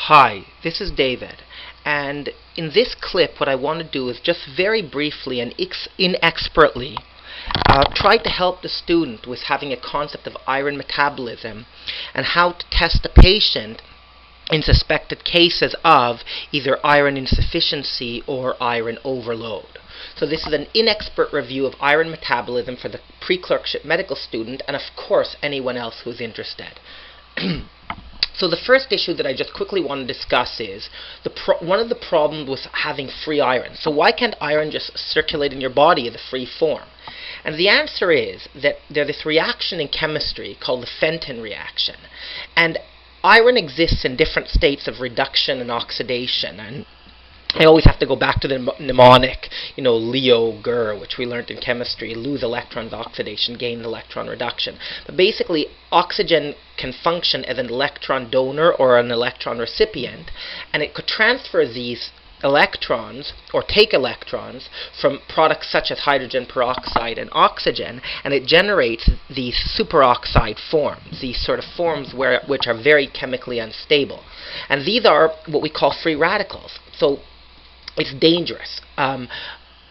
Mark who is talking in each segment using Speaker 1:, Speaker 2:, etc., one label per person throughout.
Speaker 1: Hi, this is David, and in this clip what I want to do is just very briefly and inexpertly try to help the student with having a concept of iron metabolism and how to test a patient in suspected cases of either iron insufficiency or iron overload. So this is an inexpert review of iron metabolism for the pre-clerkship medical student and of course anyone else who's interested. So the first issue that I just quickly want to discuss is one of the problems with having free iron. So why can't iron just circulate in your body in the free form? And the answer is that there's this reaction in chemistry called the Fenton reaction. And iron exists in different states of reduction and oxidation. And I always have to go back to the mnemonic, Leo, Ger, which we learned in chemistry, lose electrons, oxidation, gain electron reduction. But basically, oxygen can function as an electron donor or an electron recipient, and it could transfer these electrons or take electrons from products such as hydrogen peroxide and oxygen, and it generates these superoxide forms, these sort of forms which are very chemically unstable. And these are what we call free radicals. So it's dangerous.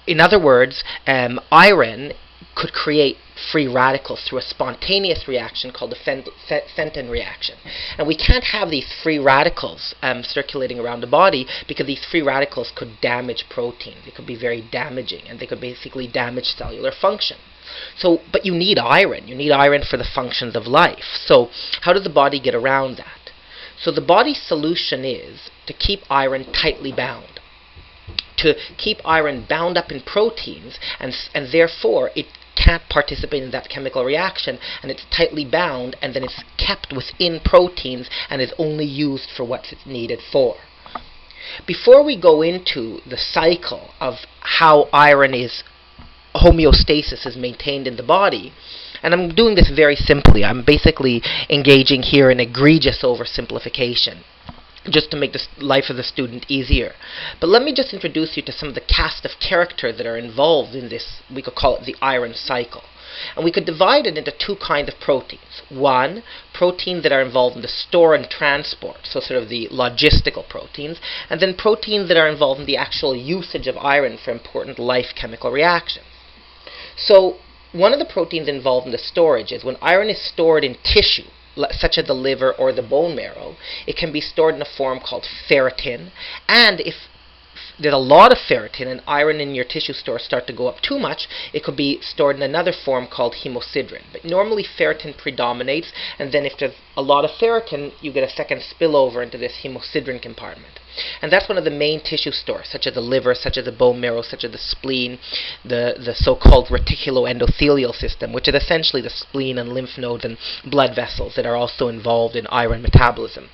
Speaker 1: In other words, iron could create free radicals through a spontaneous reaction called the Fenton reaction. And we can't have these free radicals circulating around the body because these free radicals could damage proteins. They could be very damaging and they could basically damage cellular function. But you need iron. You need iron for the functions of life. So how does the body get around that? So the body's solution is to keep iron tightly bound. To keep iron bound up in proteins, and therefore it can't participate in that chemical reaction, and it's tightly bound, and then it's kept within proteins and is only used for what it's needed for. Before we go into the cycle of how iron homeostasis is maintained in the body, and I'm doing this very simply, I'm basically engaging here in egregious oversimplification, just to make the life of the student easier. But let me just introduce you to some of the cast of characters that are involved in this, we could call it the iron cycle. And we could divide it into two kinds of proteins. One, proteins that are involved in the store and transport, so sort of the logistical proteins, and then proteins that are involved in the actual usage of iron for important life chemical reactions. So one of the proteins involved in the storage is when iron is stored in tissue, such as the liver or the bone marrow, it can be stored in a form called ferritin. And if there's a lot of ferritin and iron in your tissue stores start to go up too much, it could be stored in another form called hemosiderin. But normally ferritin predominates, and then if there's a lot of ferritin, you get a second spillover into this hemosiderin compartment. And that's one of the main tissue stores, such as the liver, such as the bone marrow, such as the spleen, the so-called reticuloendothelial system, which is essentially the spleen and lymph nodes and blood vessels that are also involved in iron metabolism.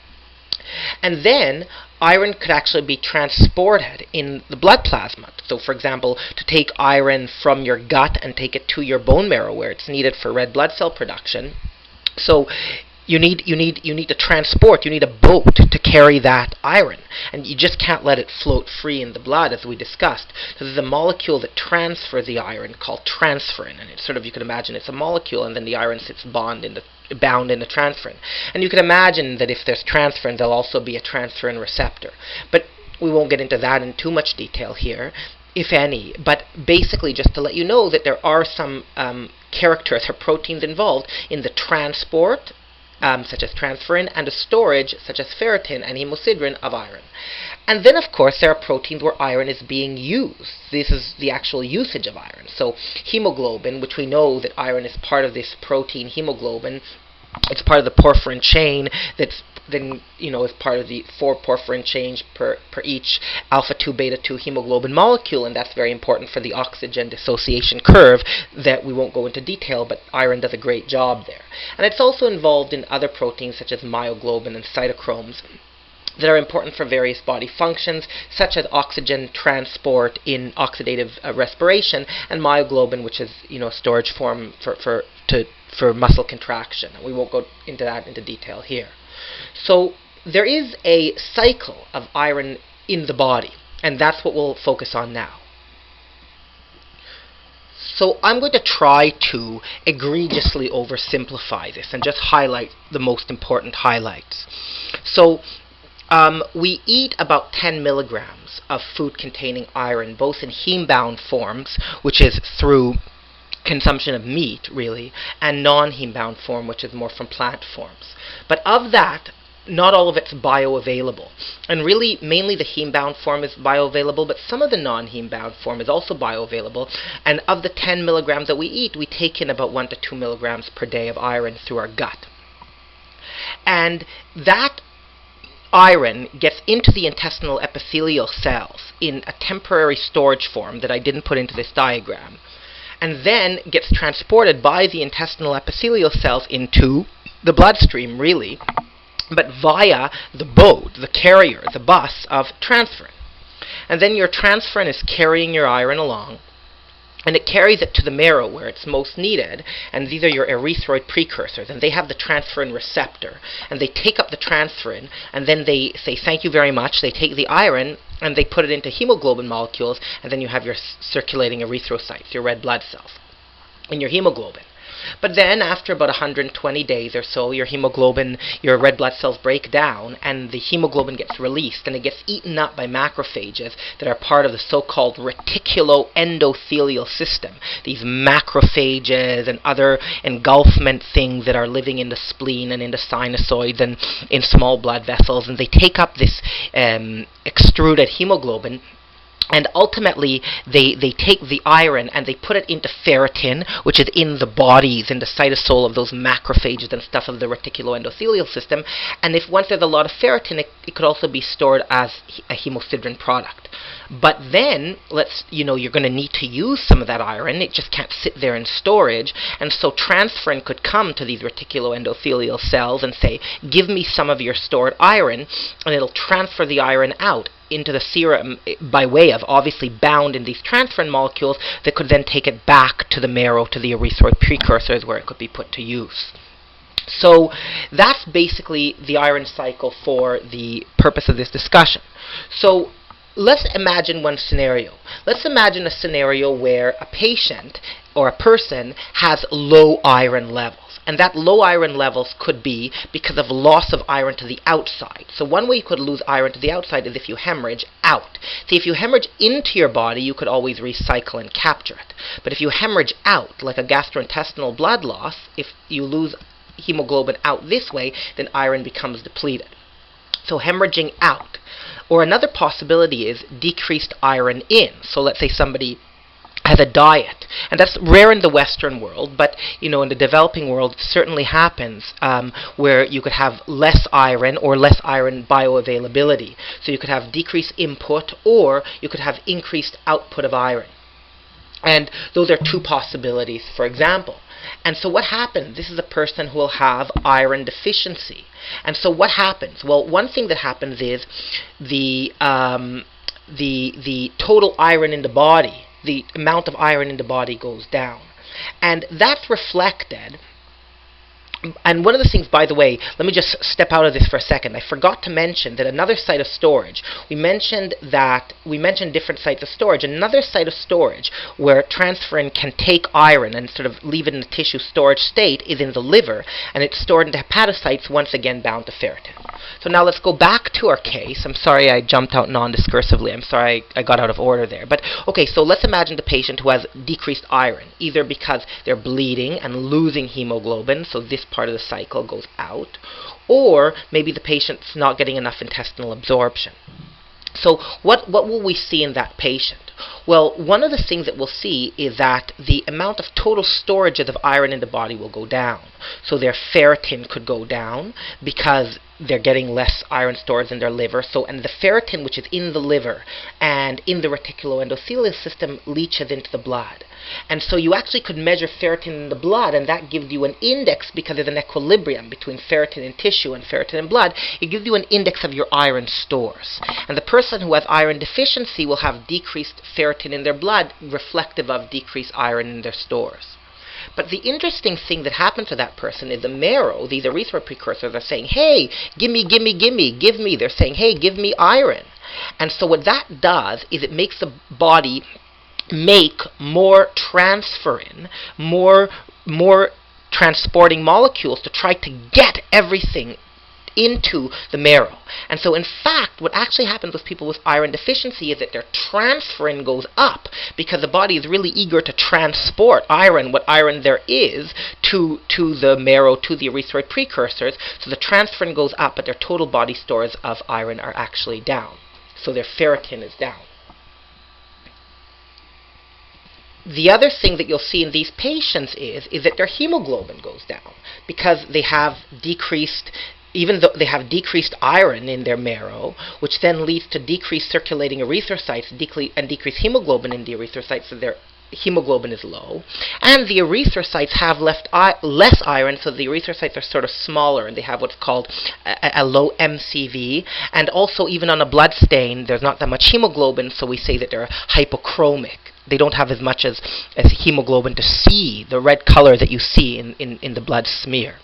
Speaker 1: And then iron could actually be transported in the blood plasma. So for example, to take iron from your gut and take it to your bone marrow where it's needed for red blood cell production. So you need to transport, you need a boat to carry that iron, and you just can't let it float free in the blood, as we discussed. So there's a molecule that transfers the iron called transferrin, and it's sort of, you can imagine it's a molecule, and then the iron sits bound in the transferrin. And you can imagine that if there's transferrin, there'll also be a transferrin receptor. But we won't get into that in too much detail here, if any. But basically, just to let you know that there are some characters or proteins involved in the transport, such as transferrin, and the storage, such as ferritin and hemosiderin, of iron. And then, of course, there are proteins where iron is being used. This is the actual usage of iron. So hemoglobin, which we know that iron is part of this protein hemoglobin, it's part of the porphyrin chain that's then, is part of the 4 porphyrin chains per each alpha-2, beta-2 hemoglobin molecule, and that's very important for the oxygen dissociation curve that we won't go into detail, but iron does a great job there. And it's also involved in other proteins such as myoglobin and cytochromes that are important for various body functions, such as oxygen transport in oxidative respiration, and myoglobin, which is a storage form for muscle contraction. We won't go into that into detail here. So there is a cycle of iron in the body, and that's what we'll focus on now. So I'm going to try to egregiously oversimplify this and just highlight the most important highlights. So We eat about 10 milligrams of food containing iron, both in heme-bound forms, which is through consumption of meat, really, and non-heme-bound form, which is more from plant forms. But of that, not all of it's bioavailable. And really, mainly the heme-bound form is bioavailable, but some of the non-heme-bound form is also bioavailable. And of the 10 milligrams that we eat, we take in about 1 to 2 milligrams per day of iron through our gut. And that iron gets into the intestinal epithelial cells in a temporary storage form that I didn't put into this diagram, and then gets transported by the intestinal epithelial cells into the bloodstream, really, but via the boat, the carrier, the bus of transferrin. And then your transferrin is carrying your iron along, and it carries it to the marrow where it's most needed, and these are your erythroid precursors, and they have the transferrin receptor, and they take up the transferrin, and then they say thank you very much. They take the iron and they put it into hemoglobin molecules, and then you have your circulating erythrocytes, your red blood cells, in your hemoglobin. But then after about 120 days or so, your hemoglobin, your red blood cells break down, and the hemoglobin gets released, and it gets eaten up by macrophages that are part of the so-called reticuloendothelial system. These macrophages and other engulfment things that are living in the spleen and in the sinusoids and in small blood vessels, and they take up this extruded hemoglobin. And ultimately, they take the iron and they put it into ferritin, which is in the bodies, in the cytosol of those macrophages and stuff of the reticuloendothelial system. And if once there's a lot of ferritin, it could also be stored as a hemosiderin product. But then, you're going to need to use some of that iron. It just can't sit there in storage. And so transferrin could come to these reticuloendothelial cells and say, give me some of your stored iron, and it'll transfer the iron out into the serum by way of obviously bound in these transferrin molecules that could then take it back to the marrow, to the erythroid precursors where it could be put to use. So that's basically the iron cycle for the purpose of this discussion. So let's imagine one scenario. Let's imagine a scenario where a patient or a person has low iron levels. And that low iron levels could be because of loss of iron to the outside. So one way you could lose iron to the outside is if you hemorrhage out. See, if you hemorrhage into your body, you could always recycle and capture it. But if you hemorrhage out, like a gastrointestinal blood loss, if you lose hemoglobin out this way, then iron becomes depleted. So hemorrhaging out. Or another possibility is decreased iron in. So let's say somebody has a diet, and that's rare in the Western world, but in the developing world it certainly happens, where you could have less iron or less iron bioavailability. So you could have decreased input, or you could have increased output of iron. And those are two possibilities, for example. And so what happens? This is a person who will have iron deficiency. And so what happens? Well, one thing that happens is the total iron in the body, the amount of iron in the body goes down. And that's reflected. And one of the things, by the way, let me just step out of this for a second. I forgot to mention that another site of storage, we mentioned different sites of storage. Another site of storage where transferrin can take iron and sort of leave it in the tissue storage state is in the liver, and it's stored into hepatocytes, once again bound to ferritin. So now let's go back to our case. I'm sorry I jumped out non-discursively. I'm sorry I got out of order there. But okay, so let's imagine the patient who has decreased iron, either because they're bleeding and losing hemoglobin, so this part of the cycle goes out, or maybe the patient's not getting enough intestinal absorption. So what will we see in that patient? Well, one of the things that we'll see is that the amount of total storage of iron in the body will go down. So their ferritin could go down because they're getting less iron stores in their liver. And the ferritin, which is in the liver and in the reticuloendothelial system, leaches into the blood. And so you actually could measure ferritin in the blood, and that gives you an index because there's an equilibrium between ferritin in tissue and ferritin in blood. It gives you an index of your iron stores. And the person who has iron deficiency will have decreased ferritin in their blood, reflective of decreased iron in their stores. But the interesting thing that happens to that person is the marrow, these erythroid precursors, are saying, hey, give me. They're saying, hey, give me iron. And so what that does is it makes the body make more transferrin, more transporting molecules to try to get everything into the marrow. And so in fact, what actually happens with people with iron deficiency is that their transferrin goes up because the body is really eager to transport iron, what iron there is, to the marrow, to the erythroid precursors. So the transferrin goes up, but their total body stores of iron are actually down. So their ferritin is down. The other thing that you'll see in these patients is that their hemoglobin goes down because they have decreased, even though they have decreased iron in their marrow, which then leads to decreased circulating erythrocytes and decreased hemoglobin in the erythrocytes, so their hemoglobin is low. And the erythrocytes have less iron, so the erythrocytes are sort of smaller, and they have what's called a low MCV. And also, even on a blood stain, there's not that much hemoglobin, so we say that they're hypochromic. They don't have as much as hemoglobin to see the red color that you see in the blood smear.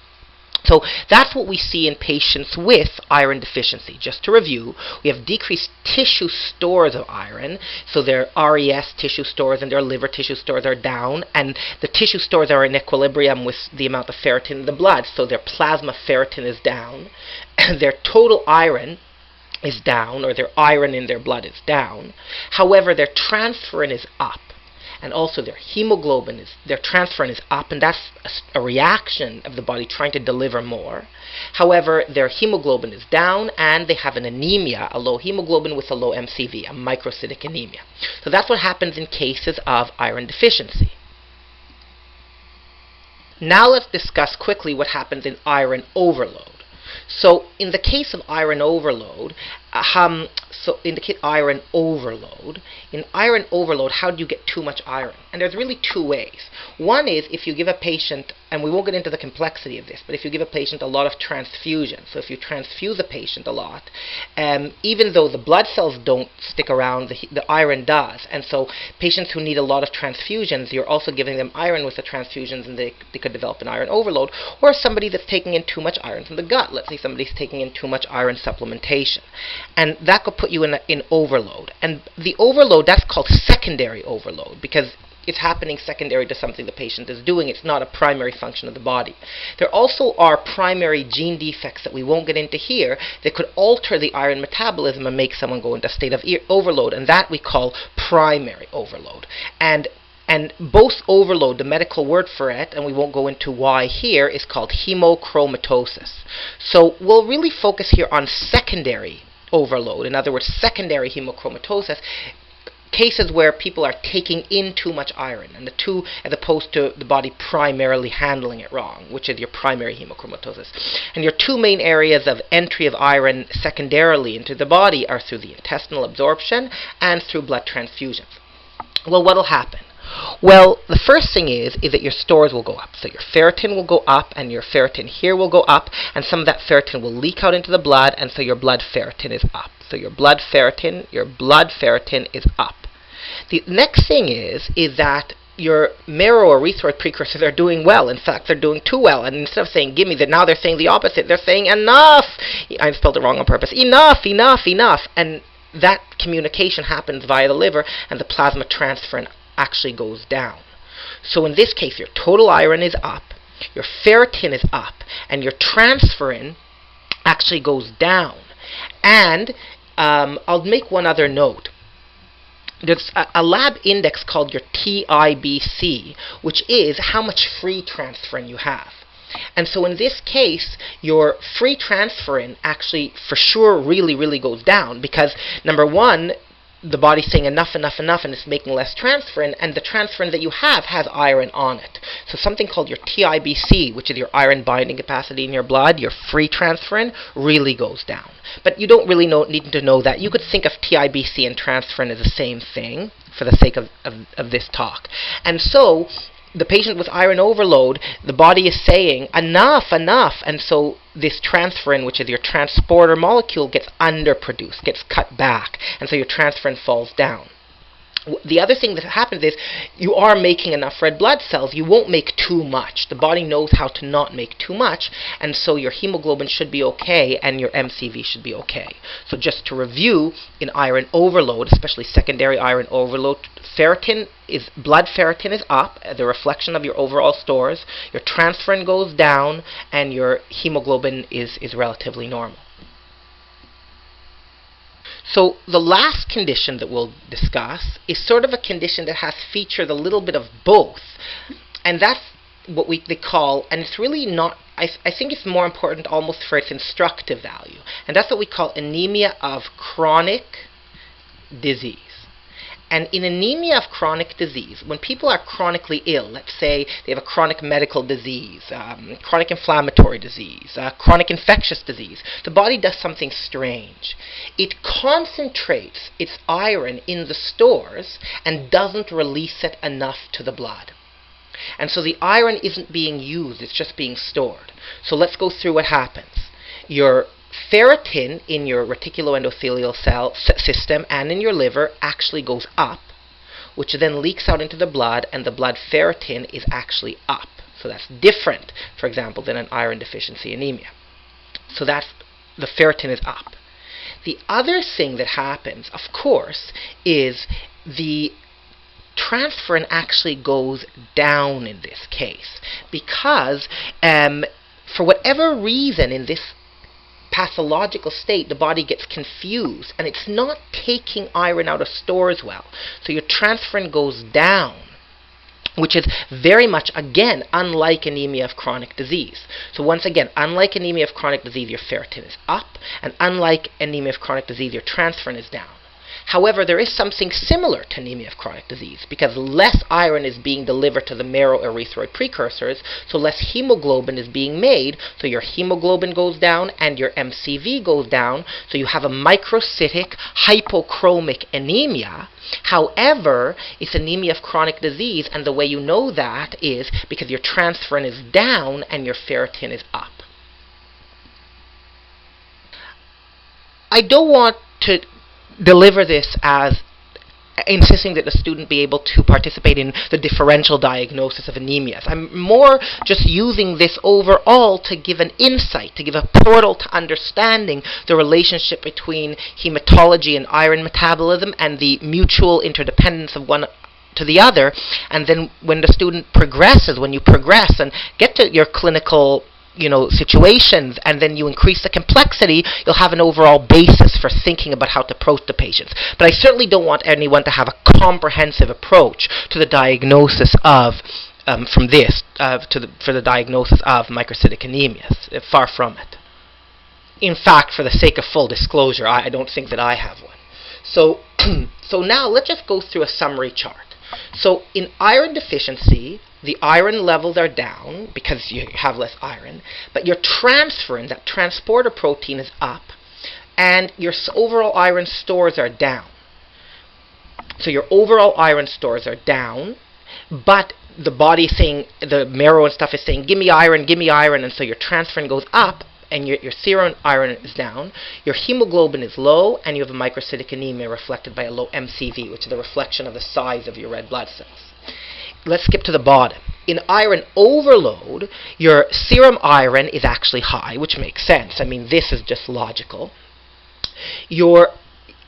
Speaker 1: So that's what we see in patients with iron deficiency. Just to review, we have decreased tissue stores of iron, so their RES tissue stores and their liver tissue stores are down, and the tissue stores are in equilibrium with the amount of ferritin in the blood, so their plasma ferritin is down, their total iron is down, or their iron in their blood is down. However, their transferrin is up. And also their transferrin is up, and that's a reaction of the body trying to deliver more. However, their hemoglobin is down, and they have an anemia, a low hemoglobin with a low MCV, a microcytic anemia. So that's what happens in cases of iron deficiency. Now let's discuss quickly what happens in iron overload. So in the case of iron overload, in iron overload, how do you get too much iron? And there's really two ways. One is if you give a patient, and we won't get into the complexity of this, but if you give a patient a lot of transfusion, so if you transfuse a patient a lot, even though the blood cells don't stick around, the iron does. And so patients who need a lot of transfusions, you're also giving them iron with the transfusions, and they could develop an iron overload. Or somebody that's taking in too much iron from the gut. Let's say somebody's taking in too much iron supplementation. And that could put you in overload. And the overload, that's called secondary overload, because it's happening secondary to something the patient is doing. It's not a primary function of the body. There also are primary gene defects that we won't get into here that could alter the iron metabolism and make someone go into a state of overload, and that we call primary overload. And both overload, the medical word for it, and we won't go into why here, is called hemochromatosis. So we'll really focus here on secondary overload. In other words, secondary hemochromatosis, cases where people are taking in too much iron, and the two as opposed to the body primarily handling it wrong, which is your primary hemochromatosis. And your two main areas of entry of iron secondarily into the body are through the intestinal absorption and through blood transfusions. Well, what will happen? Well, the first thing is that your stores will go up. So your ferritin will go up, and your ferritin here will go up, and some of that ferritin will leak out into the blood, and so your blood ferritin is up. So your blood ferritin is up. The next thing is that your marrow erythroid precursors are doing well. In fact, they're doing too well. And instead of saying, give me that, now they're saying the opposite. They're saying, enough. I spelled it wrong on purpose. Enough, enough, enough. And that communication happens via the liver, and the plasma transferrin actually goes down. So in this case, your total iron is up, your ferritin is up, and your transferrin actually goes down. And I'll make one other note. There's a lab index called your TIBC, which is how much free transferrin you have. And so in this case, your free transferrin actually for sure really goes down, because number one, the body's saying enough, enough, enough, and it's making less transferrin, and the transferrin that you have has iron on it. So something called your TIBC, which is your iron binding capacity in your blood, your free transferrin, really goes down. But you don't really need to know that. You could think of TIBC and transferrin as the same thing for the sake of this talk. And so the patient with iron overload, the body is saying enough, enough, and so this transferrin, which is your transporter molecule, gets underproduced, gets cut back, and so your transferrin falls down. The other thing that happens is you are making enough red blood cells. You won't make too much. The body knows how to not make too much, and so your hemoglobin should be okay and your MCV should be okay. So just to review, in iron overload, especially secondary iron overload, blood ferritin is up, the reflection of your overall stores. Your transferrin goes down, and your hemoglobin is relatively normal. So the last condition that we'll discuss is sort of a condition that has featured a little bit of both. And that's what they call, and it's really not, I think it's more important almost for its instructive value. And that's what we call anemia of chronic disease. And in anemia of chronic disease, when people are chronically ill, let's say they have a chronic medical disease, chronic inflammatory disease, chronic infectious disease, the body does something strange. It concentrates its iron in the stores and doesn't release it enough to the blood. And so the iron isn't being used, it's just being stored. So let's go through what happens. Your ferritin in your reticuloendothelial cell system and in your liver actually goes up, which then leaks out into the blood, and the blood ferritin is actually up. So that's different, for example, than an iron deficiency anemia. So that's, the ferritin is up. The other thing that happens, of course, is the transferrin actually goes down in this case, because for whatever reason in this pathological state, the body gets confused and it's not taking iron out of stores well. So your transferrin goes down, which is very much, again, unlike anemia of chronic disease. So once again, unlike anemia of chronic disease, your ferritin is up, and unlike anemia of chronic disease, your transferrin is down. However, there is something similar to anemia of chronic disease, because less iron is being delivered to the marrow erythroid precursors, so less hemoglobin is being made, so your hemoglobin goes down and your MCV goes down, so you have a microcytic hypochromic anemia. However, it's anemia of chronic disease, and the way you know that is because your transferrin is down and your ferritin is up. I don't want to deliver this as insisting that the student be able to participate in the differential diagnosis of anemias. I'm more just using this overall to give an insight, to give a portal to understanding the relationship between hematology and iron metabolism and the mutual interdependence of one to the other. And then when the student progresses, when you progress and get to your clinical situations, and then you increase the complexity, you'll have an overall basis for thinking about how to approach the patients. But I certainly don't want anyone to have a comprehensive approach to the diagnosis of, for the diagnosis of microcytic anemias. Far from it. In fact, for the sake of full disclosure, I don't think that I have one. So, so now let's just go through a summary chart. So in iron deficiency, the iron levels are down because you have less iron, but your transferrin, that transporter protein, is up, and your overall iron stores are down. So your overall iron stores are down, but the body is saying, the marrow and stuff is saying, give me iron, and so your transferrin goes up, and your serum iron is down, your hemoglobin is low, and you have a microcytic anemia reflected by a low MCV, which is the reflection of the size of your red blood cells. Let's skip to the bottom. In iron overload, your serum iron is actually high, which makes sense. I mean, this is just logical. Your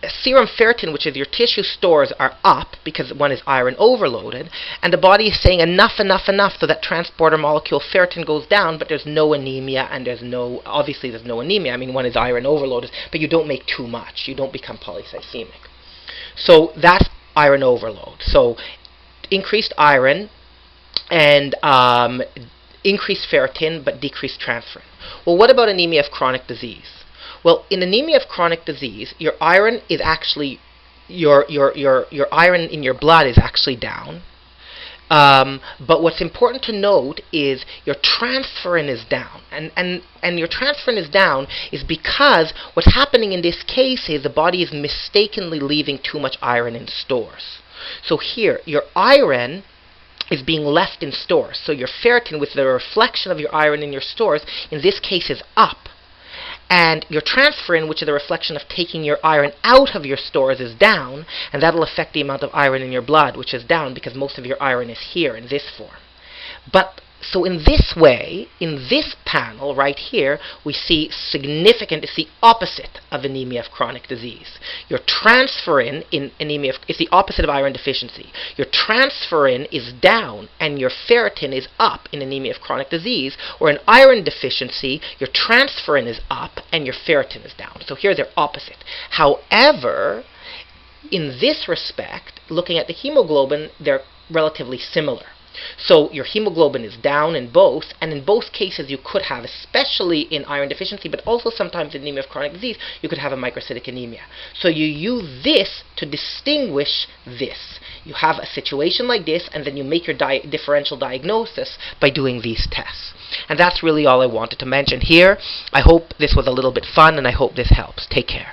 Speaker 1: serum ferritin, which is your tissue stores, are up because one is iron overloaded, and the body is saying enough, so that transporter molecule ferritin goes down, but there's no anemia, and obviously there's no anemia. I mean, one is iron overloaded, but you don't make too much. You don't become polycythemic. So that's iron overload. So increased iron and increased ferritin, but decreased transferrin. Well, what about anemia of chronic disease? Well, in anemia of chronic disease, your iron is actually, your iron in your blood is actually down. But what's important to note is your transferrin is down. And your transferrin is down is because what's happening in this case is the body is mistakenly leaving too much iron in stores. So here, your iron is being left in stores. So your ferritin, with the reflection of your iron in your stores, in this case is up. And your transferrin, which is a reflection of taking your iron out of your stores, is down, and that'll affect the amount of iron in your blood, which is down because most of your iron is here in this form. But so in this way, in this panel right here, we see significant, it's the opposite of anemia of chronic disease. Your transferrin in anemia is the opposite of iron deficiency. Your transferrin is down and your ferritin is up in anemia of chronic disease, or in iron deficiency, your transferrin is up and your ferritin is down. So here they're opposite. However, in this respect, looking at the hemoglobin, they're relatively similar. So your hemoglobin is down in both, and in both cases you could have, especially in iron deficiency, but also sometimes in anemia of chronic disease, you could have a microcytic anemia. So you use this to distinguish this. You have a situation like this, and then you make your differential diagnosis by doing these tests. And that's really all I wanted to mention here. I hope this was a little bit fun, and I hope this helps. Take care.